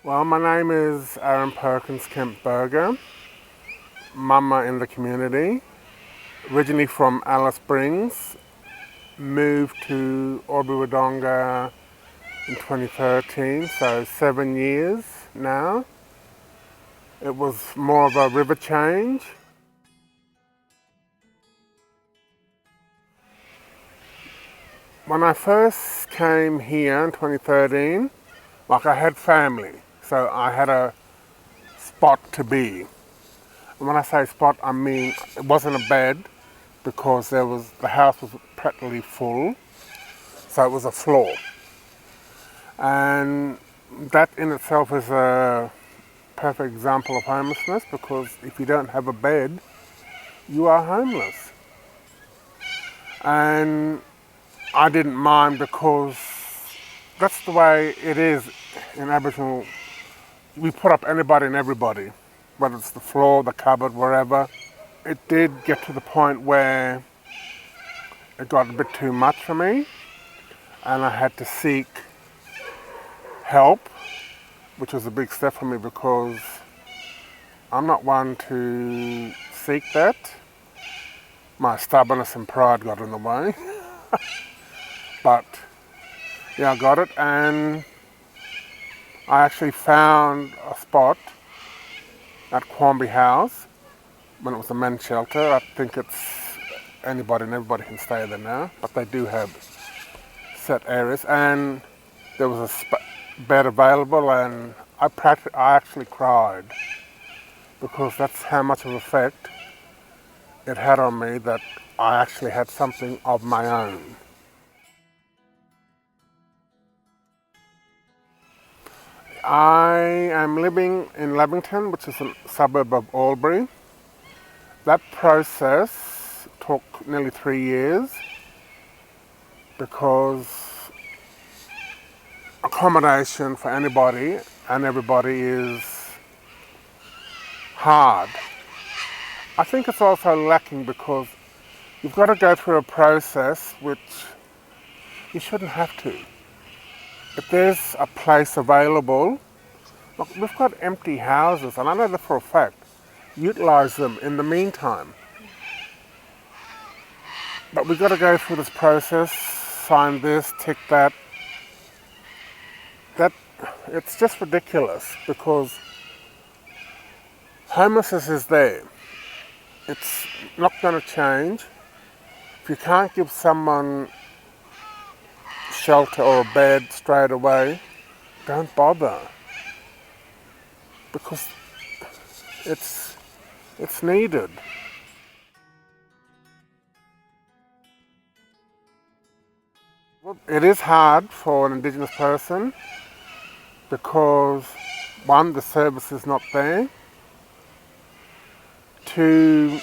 Well, my name is Aaron Perkins Kemp-Berger, Mumma in the community. Originally from Alice Springs, moved to Albury-Wodonga in 2013, so 7 years now. It was more of a river change. When I first came here in 2013, I had family, so I had a spot to be. And when I say spot, I mean it wasn't a bed because the house was practically full, so it was a floor. And that in itself is a perfect example of homelessness, because if you don't have a bed, you are homeless. And I didn't mind because that's the way it is in Aboriginal. We put up anybody and everybody, whether it's the floor, the cupboard, wherever. It did get to the point where it got a bit too much for me and I had to seek help, which was a big step for me because I'm not one to seek that. My stubbornness and pride got in the way. But yeah, I got it, and I actually found a spot at Quamby House when it was a men's shelter. I think it's anybody and everybody can stay there now, but they do have set areas, and there was a bed available, and I actually cried because that's how much of an effect it had on me, that I actually had something of my own. I am living in Lavington, which is a suburb of Albury. That process took nearly 3 years because accommodation for anybody and everybody is hard. I think it's also lacking because you've got to go through a process which you shouldn't have to. If there's a place available, look, we've got empty houses, and I know that for a fact. Utilise them in the meantime. But we've got to go through this process, sign this, tick that. It's just ridiculous because homelessness is there. It's not going to change. If you can't give someone shelter or a bed straight away, don't bother, because it's needed. Well, it is hard for an Indigenous person because, one, the service is not there. Two,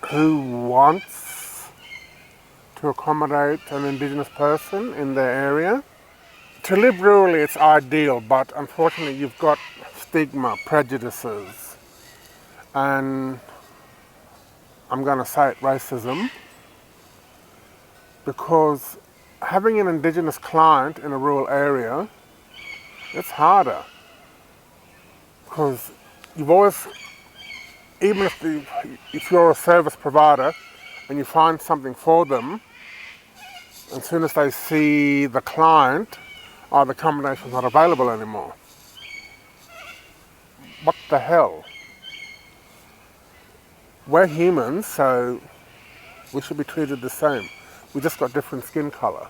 who wants to accommodate an Indigenous person in their area? To live rurally, it's ideal, but unfortunately you've got stigma, prejudices, and I'm going to say it, racism, because having an Indigenous client in a rural area, it's harder. Because you've always, even if you're a service provider and you find something for them, as soon as they see the client, the accommodation's not available anymore. What the hell? We're humans, so we should be treated the same. We just got different skin colour.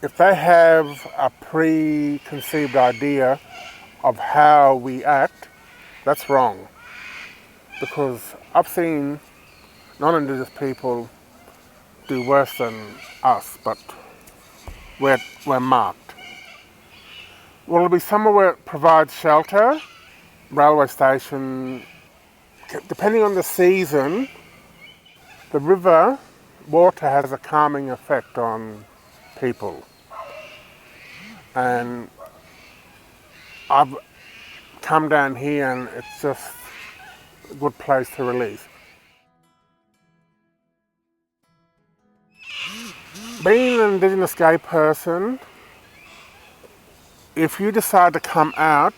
If they have a preconceived idea of how we act, that's wrong. Because I've seen non-Indigenous people do worse than us, but we're marked. Well, it'll be somewhere where it provides shelter, railway station. Depending on the season, the river water has a calming effect on people. And I've come down here and it's just a good place to release. Being an Indigenous gay person, if you decide to come out,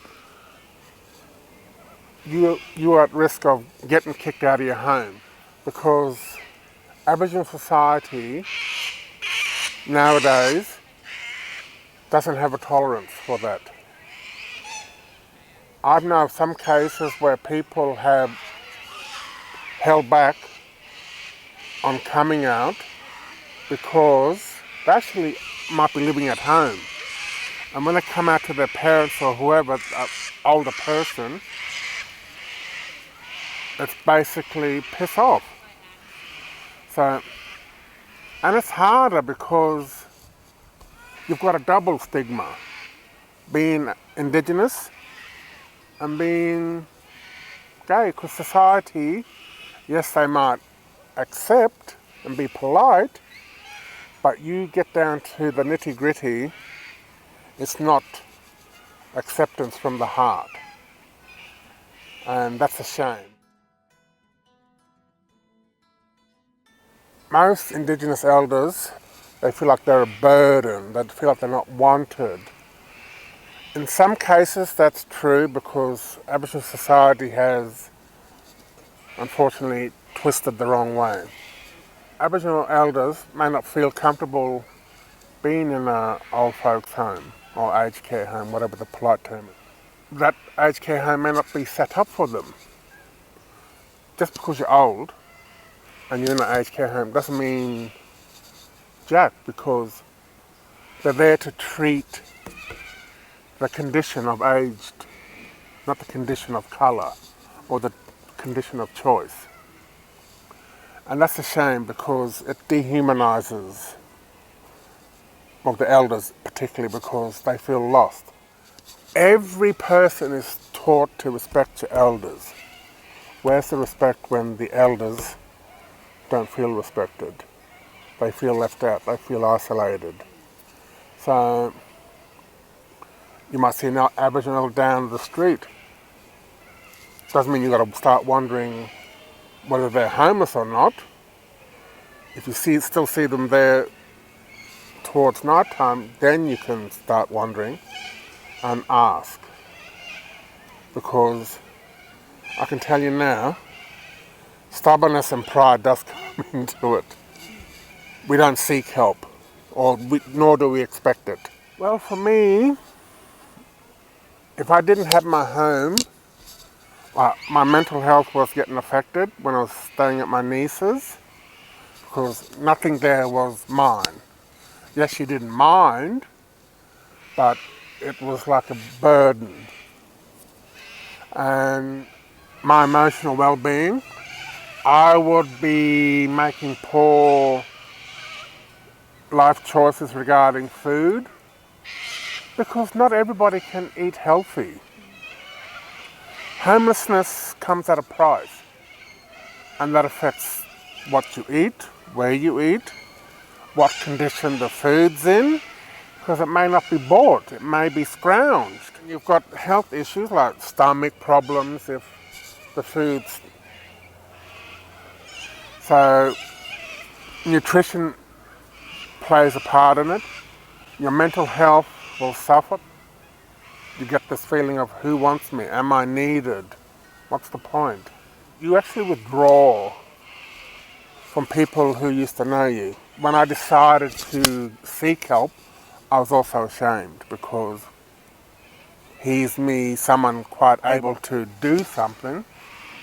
you are at risk of getting kicked out of your home, because Aboriginal society nowadays doesn't have a tolerance for that. I've known of some cases where people have held back on coming out because they actually might be living at home. And when they come out to their parents or whoever, older person, it's basically piss off. So, and it's harder because you've got a double stigma, being Indigenous and being gay, because society, yes, they might accept and be polite, but you get down to the nitty-gritty, it's not acceptance from the heart. And that's a shame. Most Indigenous elders, they feel like they're a burden, they feel like they're not wanted. In some cases that's true, because Aboriginal society has unfortunately twisted the wrong way. Aboriginal elders may not feel comfortable being in an old folks home or aged care home, whatever the polite term is. That aged care home may not be set up for them. Just because you're old and you're in an aged care home doesn't mean jack, because they're there to treat the condition of aged, not the condition of colour or the condition of choice. And that's a shame, because it dehumanises, well, the elders particularly, because they feel lost. Every person is taught to respect your elders. Where's the respect when the elders don't feel respected? They feel left out, they feel isolated. So you might see an Aboriginal down the street. Doesn't mean you've got to start wondering whether they're homeless or not. If you still see them there towards night time, then you can start wondering and ask. Because I can tell you now, stubbornness and pride does come into it. We don't seek help, nor do we expect it. Well, for me, if I didn't have my home, my mental health was getting affected when I was staying at my niece's, because nothing there was mine. Yes, she didn't mind, but it was like a burden. And my emotional well-being, I would be making poor life choices regarding food, because not everybody can eat healthy. Homelessness comes at a price, and that affects what you eat, where you eat, what condition the food's in, because it may not be bought, it may be scrounged. You've got health issues like stomach problems if the food's... So nutrition plays a part in it. Your mental health will suffer. You get this feeling of, who wants me? Am I needed? What's the point? You actually withdraw from people who used to know you. When I decided to seek help, I was also ashamed, because here's me, someone quite able to do something.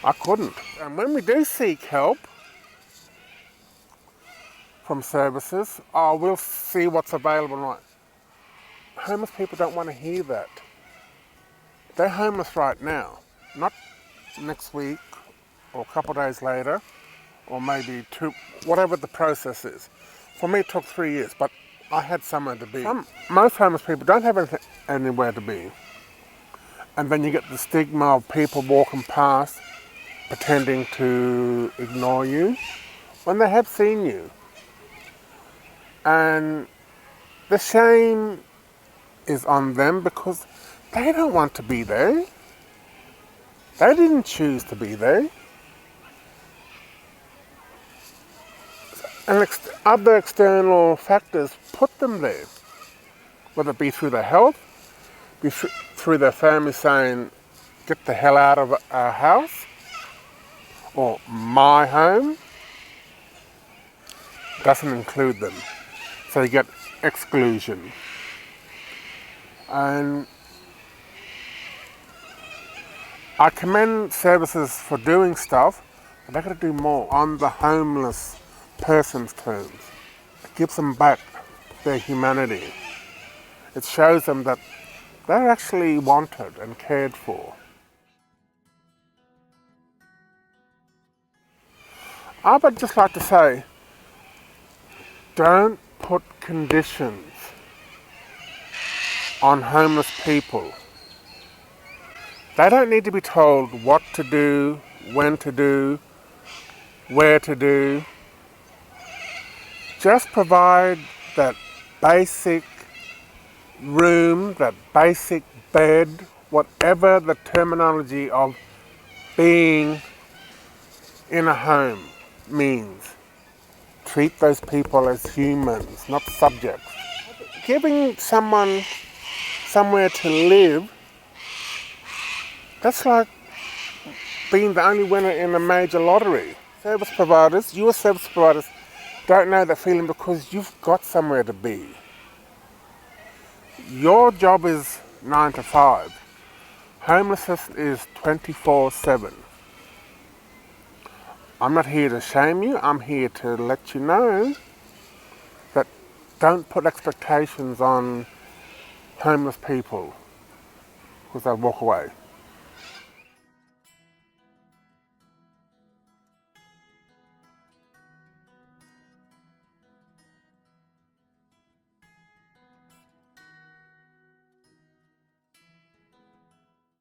I couldn't. And when we do seek help from services, we'll see what's available. Right. Homeless people don't want to hear that. They're homeless right now, not next week or a couple of days later, or maybe two, whatever the process is. For me, it took 3 years, but I had somewhere to be. Most homeless people don't have anywhere to be. And then you get the stigma of people walking past, pretending to ignore you, when they have seen you. And the shame is on them, because they don't want to be there. They didn't choose to be there. And other external factors put them there, whether it be through their health, through their family saying, get the hell out of our house or my home, doesn't include them. So you get exclusion. And I commend services for doing stuff, but they've got to do more on the homeless person's terms. It gives them back their humanity. It shows them that they're actually wanted and cared for. I would just like to say, don't put conditions on homeless people. They don't need to be told what to do, when to do, where to do. Just provide that basic room, that basic bed, whatever the terminology of being in a home means. Treat those people as humans, not subjects. Giving someone somewhere to live, that's like being the only winner in a major lottery. Service providers, your service providers, don't know that feeling because you've got somewhere to be. Your job is 9 to 5. Homelessness is 24/7. I'm not here to shame you. I'm here to let you know that don't put expectations on homeless people because they'll walk away.